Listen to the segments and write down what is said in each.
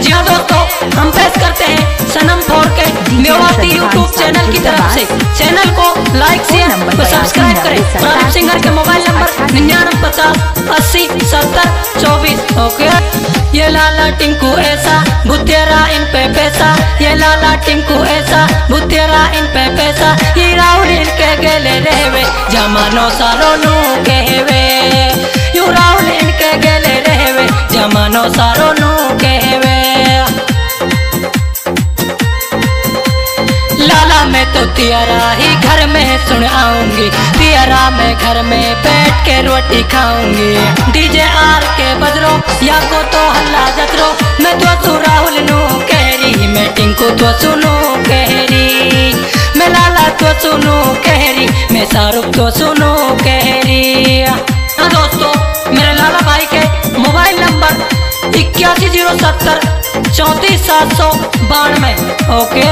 जी हाँ दोस्तों, हम पेश करते हैं सनम 4 के मेवाती यूट्यूब चैनल की तरफ से। चैनल को लाइक शेयर व सब्सक्राइब करें। प्रारूप सिंगर के मोबाइल नंबर 9950 80 70 24। ओके। ये लाला टिंकू ऐसा भूतेरा इन पे पैसा, ये लाला टिंकू ऐसा भूतेरा इन पे पैसा, ये राहुल इनके गेले रहवे जमानो सारो नू कहवे, यू राहुल इनके गेले रहवे जमानो सारो नू कहवे। लाला मैं तो तियारा ही घर में सुन आऊंगी, तियारा मैं घर में बैठ के रोटी खाऊंगी। डीजे आर के बजरो या को तो हल्ला जतरो, मैं तो तू राहुल नू कहरी, मैं टिंकू तो सुनू कहरी, मैं लाला तो सुनू कहरी, मैं शाहरुख तो सुनू कहरी। हाँ दोस्तों, मेरे लाला भाई के मोबाइल नंबर 8107 34 792। ओके।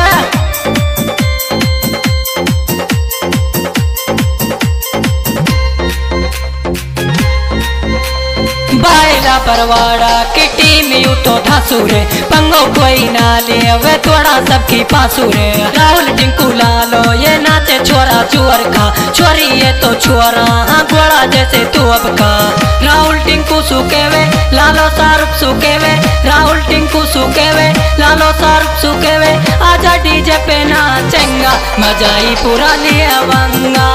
बायला परवाड़ा की टीम यू तो धासुरे, पंगो कोई ना ले वे थोड़ा सबकी पासुरे। राहुल टिंकू लालो ये नाचे छोरा चुअर का, छोरी ये तो छोरा हाँ घोड़ा जैसे तू अब का। राहुल टिंकू सुकेवे लालो शाहरुख सुकेवे, राहुल टिंकू सुकेवे लालो शाहरुख सुकेवे। आजा डीजे पे नाचेंगा मजा ही पूरा लियावंगा,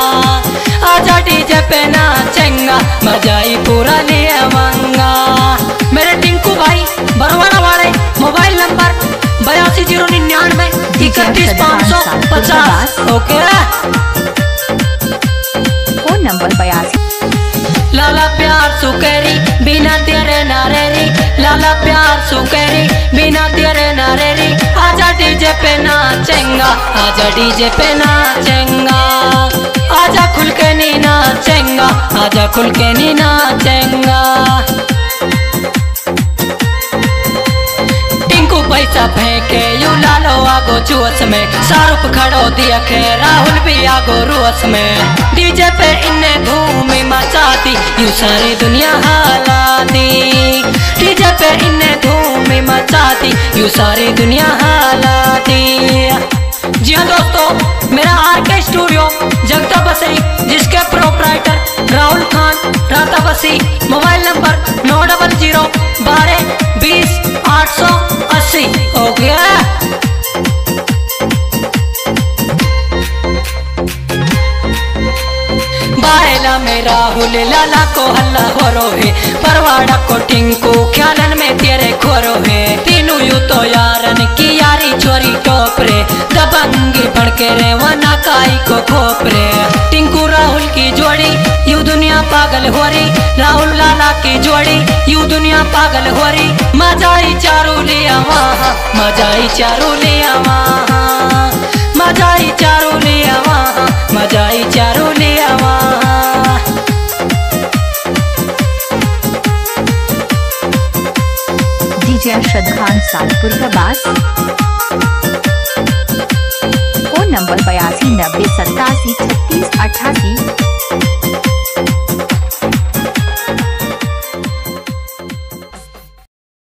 आजा डीजे पे नाचेंगा मजा ही पूरा लियावंगा। मेरे टिंकू भाई बरवाड़ा वाले mobile number 820999 31550। Okay. Phone number 82। लाला प्यार सुकेरी बिना तेरे नारेरी, लाला प्यार सुकेरी बिना तेरे नारेरी। आजा डीजे पे नाचेंगा, आजा डीजे पे नाचेंगा, आजा खुल के नी नाचेंगा, आजा खुल के नी नाचेंगा। टिंकू पैसा फेंके यू लालो आगो जुअस में, शाहरुख खड़ो दिया के राहुल भी आगो रुअस में। डीजे पे इन्ने धूम मचा दी यू सारी दुनिया हाला दी, डीजे पे इन्ने धूम मचा दी यू सारी दुनिया हाला दी। जी हाँ दोस्तों, मेरा आरके स्टूडियो जगता बसई जिसके प्रोपराइटर राहुल खान राता बसी, मोबाइल नंबर 900 12 20 880। हो गया। बायला में राहुल लाला को हल्ला हो रोहे, परवाड़ा को टिंकू ख्यालन में तेरे खोरो है। तीनों यू तो यारन की यारी चोरी टोपरे, दबंगी भड़के रे वना काई को खोपरे। टिंकू राहुल की जोड़ी यू दुनिया पागल हो रही, राहुल लाला की जोड़ी यू दुनिया पागल हो रही। मजा ही चारू लिया वहाँ, मजा ही चारू लिया वहाँ, मजा ही चारू लिया वहाँ, मजा ही चारू लिया वहाँ। डीजे अरशद खान सातपुर का बास। Phone number 82 90 87 36 88।